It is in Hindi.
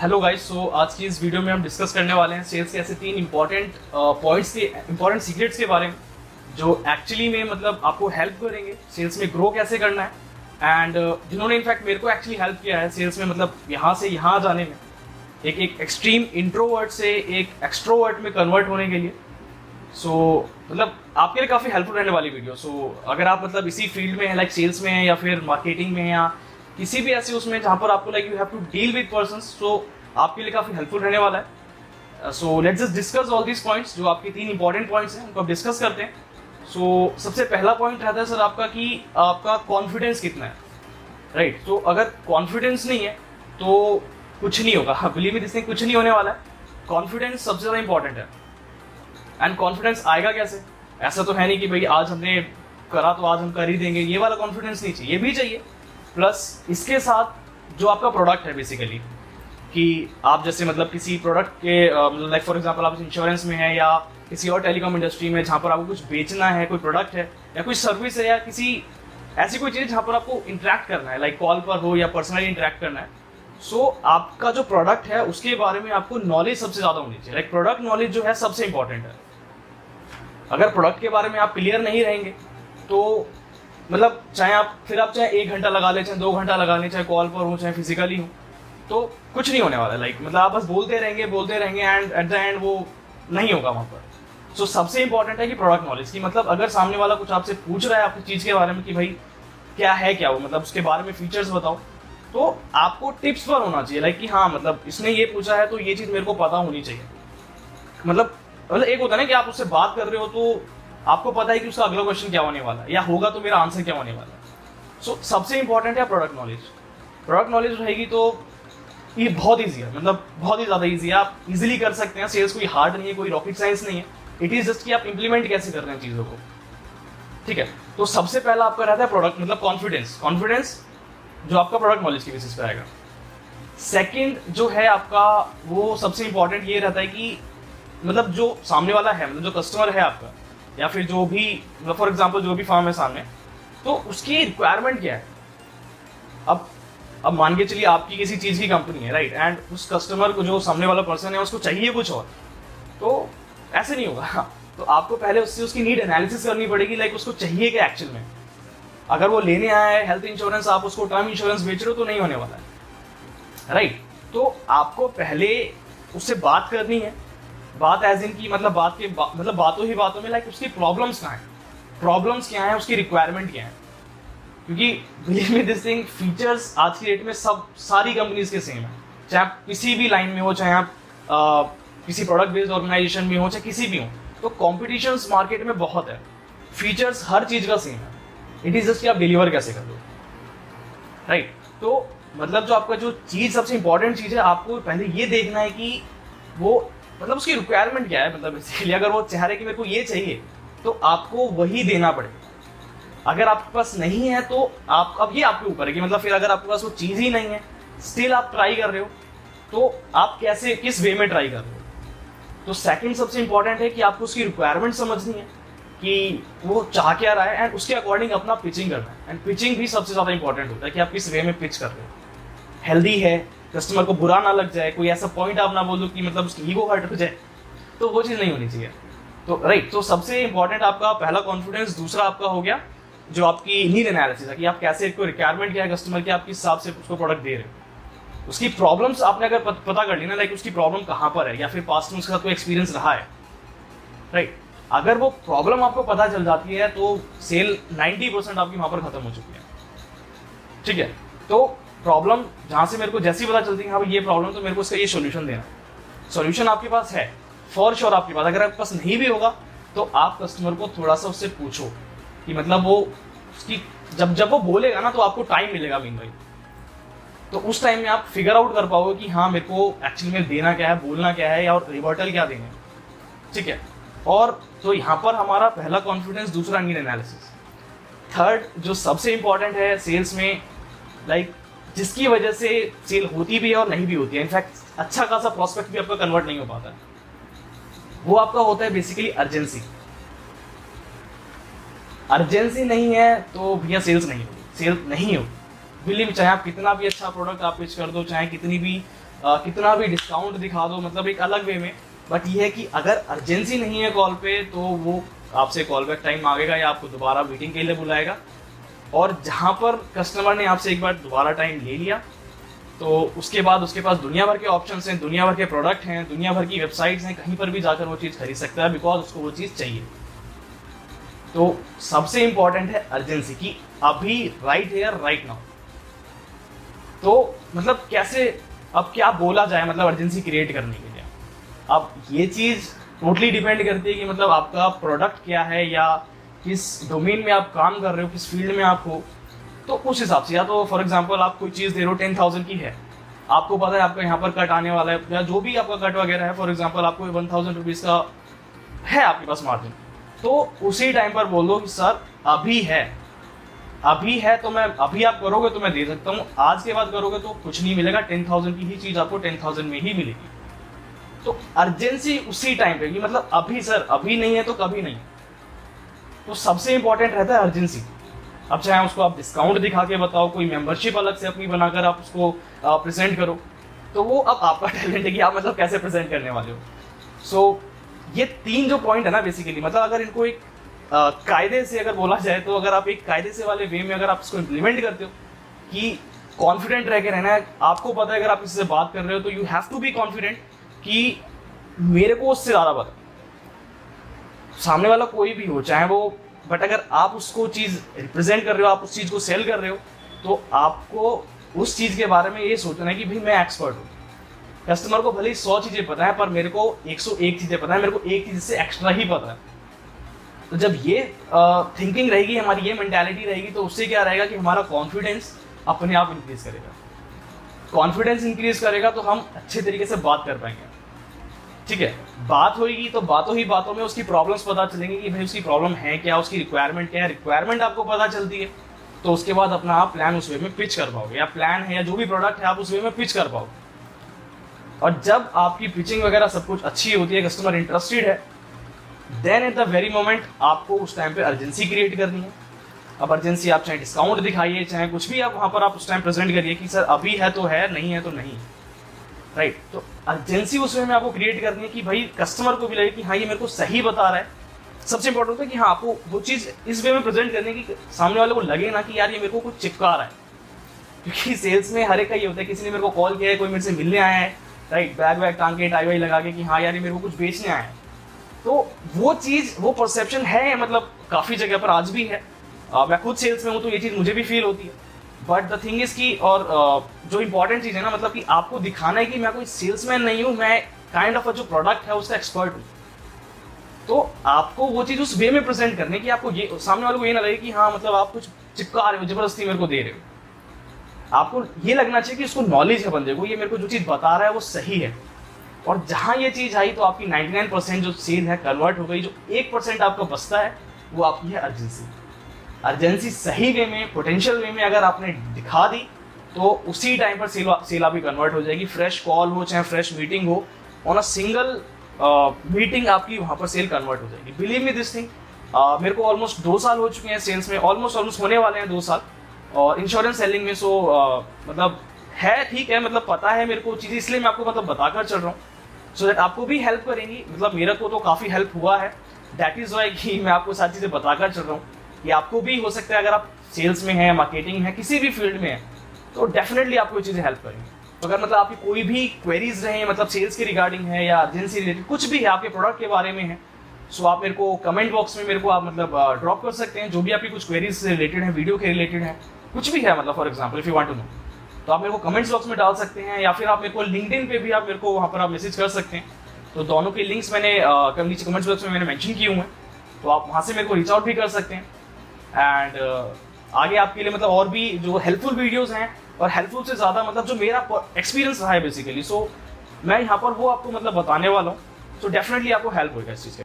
हेलो गाइस, सो आज की इस वीडियो में हम डिस्कस करने वाले हैं सेल्स के ऐसे 3 इंपॉर्टेंट पॉइंट्स के इंपॉर्टेंट सीक्रेट्स के बारे में जो एक्चुअली में मतलब आपको हेल्प करेंगे सेल्स में ग्रो कैसे करना है। एंड जिन्होंने इनफैक्ट मेरे को एक्चुअली हेल्प किया है सेल्स में, मतलब यहाँ से यहाँ जाने में, एक एक्सट्रीम इंट्रोवर्ट से एक एक्सट्रोवर्ट में कन्वर्ट होने के लिए। सो मतलब आपके लिए काफ़ी हेल्पफुल रहने वाली वीडियो। सो अगर आप मतलब इसी फील्ड में हैं, लाइक सेल्स में हैं या फिर मार्केटिंग में हैं या किसी भी ऐसे उसमें जहाँ पर आपको like you have to deal with persons, so आपके लिए काफ़ी हेल्पफुल रहने वाला है। So let's just discuss all these points जो आपके 3 इंपॉर्टेंट पॉइंट्स हैं, उनको आप डिस्कस करते हैं। सो सबसे पहला पॉइंट रहता है सर आपका कि आपका कॉन्फिडेंस कितना है, राइट। तो अगर कॉन्फिडेंस नहीं है तो कुछ नहीं होगा, बिलीव मी दिस थिंग, कुछ नहीं होने वाला है। कॉन्फिडेंस सबसे ज़्यादा इंपॉर्टेंट है। एंड कॉन्फिडेंस आएगा कैसे? ऐसा तो है नहीं कि भाई आज हमने करा तो आज हम कर ही देंगे, ये वाला कॉन्फिडेंस नहीं चाहिए, ये भी चाहिए। प्लस इसके साथ जो आपका प्रोडक्ट है बेसिकली, कि आप जैसे मतलब किसी प्रोडक्ट के लाइक फॉर एग्जांपल आप इंश्योरेंस में है या किसी और टेलीकॉम इंडस्ट्री में जहाँ पर आपको कुछ बेचना है, कोई प्रोडक्ट है या कोई सर्विस है या किसी ऐसी कोई चीज़ जहाँ पर आपको इंटरेक्ट करना है, लाइक कॉल पर हो या पर्सनली इंटरेक्ट करना है। सो आपका जो प्रोडक्ट है उसके बारे में आपको नॉलेज सबसे ज़्यादा होनी चाहिए। लाइक प्रोडक्ट नॉलेज जो है सबसे इंपॉर्टेंट है। अगर प्रोडक्ट के बारे में आप क्लियर नहीं रहेंगे तो मतलब चाहे 1 घंटा लगा लें, चाहे 2 घंटा लगा लें, चाहे कॉल पर हो चाहे फिजिकली हो, तो कुछ नहीं होने वाला। लाइक मतलब आप बस बोलते रहेंगे एंड एट द एंड वो नहीं होगा वहाँ पर। सो सबसे इंपॉर्टेंट है कि प्रोडक्ट नॉलेज की, मतलब अगर सामने वाला कुछ आपसे पूछ रहा है आपकी चीज़ के बारे में कि भाई क्या है क्या वो, मतलब उसके बारे में फीचर्स बताओ, तो आपको टिप्स पर होना चाहिए। लाइक कि हाँ मतलब इसने ये पूछा है तो ये चीज़ मेरे को पता होनी चाहिए। मतलब एक होता है ना कि आप उससे बात कर रहे हो तो आपको पता है कि उसका अगला क्वेश्चन क्या होने वाला है या होगा तो मेरा आंसर क्या होने वाला है। सो सबसे इंपॉर्टेंट है प्रोडक्ट नॉलेज। प्रोडक्ट नॉलेज रहेगी तो ये बहुत ईजी है, मतलब बहुत ही ज़्यादा ईजी है, आप इजीली कर सकते हैं। सेल्स कोई हार्ड नहीं है, कोई रॉकेट साइंस नहीं है। इट इज़ जस्ट कि आप इंप्लीमेंट कैसे कर रहे हैं चीज़ों को, ठीक है। तो सबसे पहला आपका रहता है प्रोडक्ट मतलब कॉन्फिडेंस जो आपका प्रोडक्ट नॉलेज के बेसिस पे आएगा। सेकंड जो है आपका वो सबसे इंपॉर्टेंट ये रहता है कि मतलब जो सामने वाला है, मतलब जो कस्टमर है आपका या फिर जो भी मतलब फॉर एग्जांपल जो भी फॉर्म है सामने, तो उसकी रिक्वायरमेंट क्या है। अब मान के चलिए आपकी किसी चीज़ की कंपनी है, राइट, एंड उस कस्टमर को जो सामने वाला पर्सन है उसको चाहिए कुछ और, तो ऐसे नहीं होगा। तो आपको पहले उससे उसकी नीड एनालिसिस करनी पड़ेगी, लाइक उसको चाहिए क्या एक्चुअल में। अगर वो लेने आया है हेल्थ इंश्योरेंस, आप उसको टर्म इंश्योरेंस बेच रहे हो तो नहीं होने वाला है, राइट। तो आपको पहले उससे बात करनी है। बात एज इन की मतलब मतलब बातों ही बातों में, लाइक उसकी प्रॉब्लम्स क्या है, उसकी रिक्वायरमेंट क्या है। क्योंकि believe me this thing, features आज की डेट में सब सारी कंपनीज के सेम है, चाहे आप किसी भी लाइन में हो, चाहे आप किसी प्रोडक्ट बेस्ड ऑर्गेनाइजेशन में हो, चाहे किसी भी हो, तो कॉम्पिटिशन मार्केट में बहुत है। फीचर्स हर चीज़ का सेम है, इट इज़ जस्ट कि आप डिलीवर कैसे कर दो, राइट। तो मतलब जो आपका जो चीज़ सबसे इंपॉर्टेंट चीज़ है, आपको पहले ये देखना है कि वो मतलब उसकी रिक्वायरमेंट क्या है। मतलब इसलिए अगर वो चाह रहे कि मेरे को ये चाहिए तो आपको वही देना पड़ेगा। अगर आपके पास नहीं है तो आप अब ये आपके ऊपर है कि मतलब फिर अगर आपके पास वो चीज़ ही नहीं है, स्टिल आप ट्राई कर रहे हो, तो आप कैसे किस वे में ट्राई कर रहे हो। तो सेकंड सबसे इंपॉर्टेंट है कि आपको उसकी रिक्वायरमेंट समझनी है कि वो चाह क्या रहा है एंड उसके अकॉर्डिंग अपना पिचिंग करना है। एंड पिचिंग भी सबसे ज़्यादा इंपॉर्टेंट होता है कि आप किस वे में पिच कर रहे हो, हेल्दी है, कस्टमर को बुरा ना लग जाए, कोई ऐसा पॉइंट आप ना बोल दो कि मतलब उसकी ईगो हर्ट हो जाए, तो वो चीज़ नहीं होनी चाहिए। तो राइट, तो सबसे इंपॉर्टेंट आपका पहला कॉन्फिडेंस। दूसरा आपका हो गया जो आपकी नीड एनालिसिस है कि आप कैसे कोई रिक्वायरमेंट क्या है कस्टमर की, आप किस हिसाब से उसको प्रोडक्ट दे रहे हो। उसकी प्रॉब्लम्स आपने अगर पता कर ली ना, लाइक उसकी प्रॉब्लम कहाँ पर है या फिर पास्ट में उसका कोई एक्सपीरियंस रहा है, राइट। अगर वो प्रॉब्लम आपको पता चल जाती है तो सेल 90% आपकी वहाँ पर खत्म हो चुकी है, ठीक है। तो प्रॉब्लम जहाँ से मेरे को जैसी पता चलती है हाँ ये प्रॉब्लम, तो मेरे को इसका ये सोल्यूशन देना। सोल्यूशन आपके पास है फॉर श्योर आपके पास। अगर आपके पास नहीं भी होगा तो आप कस्टमर को थोड़ा सा उससे पूछो कि मतलब वो उसकी जब वो बोलेगा ना तो आपको टाइम मिलेगा मीनवाइल, तो उस टाइम में आप फिगर आउट कर पाओगे कि हाँ मेरे को एक्चुअली में देना क्या है, बोलना क्या है या और रिवर्टल क्या देना है, ठीक है। और तो यहाँ पर हमारा पहला कॉन्फिडेंस, दूसरा नीड एनालिसिस। थर्ड जो सबसे इंपॉर्टेंट है सेल्स में, लाइक जिसकी वजह से सेल होती भी है और नहीं भी होती है, इनफैक्ट अच्छा खासा प्रॉस्पेक्ट भी आपका कन्वर्ट नहीं हो पाता है, वो आपका होता है बेसिकली अर्जेंसी। अर्जेंसी नहीं है तो भैया सेल्स नहीं होगी, सेल नहीं होगी। बिलीव, चाहे आप कितना भी अच्छा प्रोडक्ट आप पिच कर दो, चाहे कितनी भी कितना भी डिस्काउंट दिखा दो, मतलब एक अलग वे में, बट ये है कि अगर अर्जेंसी नहीं है कॉल पे तो वो आपसे कॉल बैक टाइम मांगेगा या आपको दोबारा मीटिंग के लिए बुलाएगा। और जहाँ पर कस्टमर ने आपसे एक बार दोबारा टाइम ले लिया तो उसके बाद उसके पास दुनिया भर के ऑप्शंस हैं, दुनिया भर के प्रोडक्ट हैं, दुनिया भर की वेबसाइट्स हैं, कहीं पर भी जाकर वो चीज़ खरीद सकता है बिकॉज उसको वो चीज़ चाहिए। तो सबसे इंपॉर्टेंट है अर्जेंसी की, अभी राइट हेयर राइट नाउ। तो मतलब कैसे, अब क्या बोला जाए मतलब अर्जेंसी क्रिएट करने के लिए। अब ये चीज़ टोटली डिपेंड करती है कि मतलब आपका प्रोडक्ट क्या है या किस डोमेन में आप काम कर रहे हो, किस फील्ड में आप हो। तो उस हिसाब से, या तो फॉर एग्जांपल आप कोई चीज़ दे रहे हो 10,000 की है, आपको पता है आपका यहाँ पर कट आने वाला है या जो भी आपका कट वगैरह है, फॉर एग्जांपल आपको 1,000 रुपीज़ का है आपके पास मार्जिन, तो उसी टाइम पर बोल दो कि सर अभी है तो मैं, अभी आप करोगे तो मैं दे सकता हूँ, आज के बाद करोगे तो कुछ नहीं मिलेगा, 10,000 की ही चीज़ आपको 10,000 में ही मिलेगी। तो अर्जेंसी उसी टाइम पे, मतलब अभी सर, अभी नहीं है तो कभी नहीं। तो सबसे इंपॉर्टेंट रहता है अर्जेंसी। अब चाहे उसको आप डिस्काउंट दिखा के बताओ, कोई मेंबरशिप अलग से अपनी बनाकर आप उसको प्रेजेंट करो, तो वो अब आपका टैलेंट है कि आप मतलब कैसे प्रेजेंट करने वाले हो। सो ये 3 जो पॉइंट है ना बेसिकली, मतलब अगर इनको एक कायदे से अगर बोला जाए तो अगर आप एक कायदे से वाले वे में अगर आप इसको इम्प्लीमेंट करते हो कि कॉन्फिडेंट रह के रहना है, आपको पता है अगर आप किसी से बात कर रहे हो तो you have to be confident कि मेरे को उससे ज़्यादा पता, सामने वाला कोई भी हो चाहे वो, बट अगर आप उसको चीज़ रिप्रेजेंट कर रहे हो, आप उस चीज़ को सेल कर रहे हो, तो आपको उस चीज़ के बारे में ये सोचना है कि भाई मैं एक्सपर्ट हूँ। कस्टमर को भले ही 100 चीज़ें पता है पर मेरे को 101 चीज़ें पता है, मेरे को एक चीज़ से एक्स्ट्रा ही पता है। तो जब ये थिंकिंग रहेगी, हमारी ये मेंटालिटी रहेगी, तो उससे क्या रहेगा कि हमारा कॉन्फिडेंस अपने आप इंक्रीज करेगा। कॉन्फिडेंस इंक्रीज करेगा तो हम अच्छे तरीके से बात कर पाएंगे। ठीक है, बात होगी तो बातों ही बातों में उसकी प्रॉब्लम्स पता चलेंगी कि भाई उसकी प्रॉब्लम है क्या, उसकी रिक्वायरमेंट क्या है। रिक्वायरमेंट आपको पता चलती है तो उसके बाद अपना आप प्लान उस वे में पिच कर पाओगे, या प्लान है या जो भी प्रोडक्ट है आप उस वे में पिच कर पाओगे। और जब आपकी पिचिंग वगैरह सब कुछ अच्छी होती है, कस्टमर इंटरेस्टेड है, then at the very moment आपको उस टाइम पे अर्जेंसी क्रिएट करनी है। अब अर्जेंसी आप चाहे डिस्काउंट दिखाइए, चाहे कुछ भी आप वहाँ पर आप उस टाइम प्रेजेंट करिए कि सर अभी है तो है, नहीं है तो नहीं, राइट। तो अर्जेंसी उस वे में आपको क्रिएट करनी है कि भाई कस्टमर को भी लगे कि हाँ ये मेरे को सही बता रहा है। सबसे इंपॉर्टेंट है कि हाँ आपको वो चीज़ इस वे में प्रेजेंट करने की सामने वाले को लगे ना कि यार ये मेरे को कुछ चिपका रहा है। क्योंकि सेल्स में हर एक का ये होता है, किसी ने मेरे को कॉल किया है, कोई मेरे से मिलने आया है, राइट, बैग वैग टांग के टाई वाई लगा के कि हाँ यार ये मेरे को कुछ बेचने आया है। तो वो चीज़, वो परसेप्शन है, मतलब काफ़ी जगह पर आज भी है। मैं खुद सेल्स में हूँ तो ये चीज़ मुझे भी फील होती है। बट द थिंग इज़ की, और जो इंपॉर्टेंट चीज़ है ना, मतलब कि आपको दिखाना है कि मैं कोई सेल्समैन नहीं हूँ, मैं काइंड ऑफ जो प्रोडक्ट है उसका एक्सपर्ट हूँ। तो आपको वो चीज़ उस वे में प्रेजेंट करने की, आपको ये सामने वाले को ये ना लगे कि हाँ मतलब आप कुछ चिपका रहे हो, जबरदस्ती मेरे को दे रहे हो। आपको ये लगना चाहिए कि उसको नॉलेज है बंदे को, ये मेरे को जो चीज़ बता रहा है वो सही है। और जहाँ ये चीज़ आई तो आपकी 99% जो सेल है कन्वर्ट हो गई। जो 1% आपका बचता है वो आपकी है अर्जेंसी। अर्जेंसी सही वे में, पोटेंशियल वे में अगर आपने दिखा दी तो उसी टाइम पर सेल आपकी कन्वर्ट हो जाएगी। फ्रेश कॉल हो चाहे फ्रेश मीटिंग हो, ऑन अ सिंगल मीटिंग आपकी वहाँ पर सेल कन्वर्ट हो जाएगी। बिलीव मी दिस थिंग, मेरे को ऑलमोस्ट 2 साल हो चुके हैं सेल्स में, ऑलमोस्ट होने वाले हैं 2 साल, और इंश्योरेंस सेलिंग में। सो मतलब है, ठीक है, मतलब पता है मेरे को चीज़ें, इसलिए मैं आपको मतलब बताकर चल रहा हूँ सो दैट आपको भी हेल्प करेंगी। मतलब मेरे को तो काफ़ी हेल्प हुआ है, दैट इज़ वाई कि मैं आपको सारी चीज़ें बताकर चल रहा हूँ। कि आपको भी हो सकता है, अगर आप सेल्स में हैं, मार्केटिंग में है, किसी भी फील्ड में है, तो डेफिनेटली आपको ये चीज़ें हेल्प करेंगी। तो अगर मतलब आपकी कोई भी क्वेरीज रहे, मतलब सेल्स के रिगार्डिंग है या अर्जेंसी रिलेटेड कुछ भी है, आपके प्रोडक्ट के बारे में है, सो आप मेरे को कमेंट बॉक्स में मेरे को आप मतलब ड्रॉप कर सकते हैं। जो भी आपकी कुछ क्वेरीज से रिलेटेड है, वीडियो के रिलेटेड है, कुछ भी है, मतलब for example if you want to know, तो आप मेरे को कमेंट्स बॉक्स में डाल सकते हैं, या फिर आप मेरे को लिंक्डइन पे भी आप मेरे को वहाँ पर आप मैसेज कर सकते हैं। तो दोनों के लिंक्स मैंने नीचे कमेंट्स बॉक्स में मैंने मेंशन किए हुए हैं, तो आप वहाँ से मेरे को रीच आउट भी कर सकते हैं। एंड आगे आपके लिए मतलब और भी जो हेल्पफुल वीडियोस हैं, और हेल्पफुल से ज़्यादा मतलब जो मेरा एक्सपीरियंस रहा है बेसिकली, सो मैं यहाँ पर वो आपको मतलब बताने वाला हूँ। सो डेफिनेटली आपको हेल्प होगा इस चीज़ के।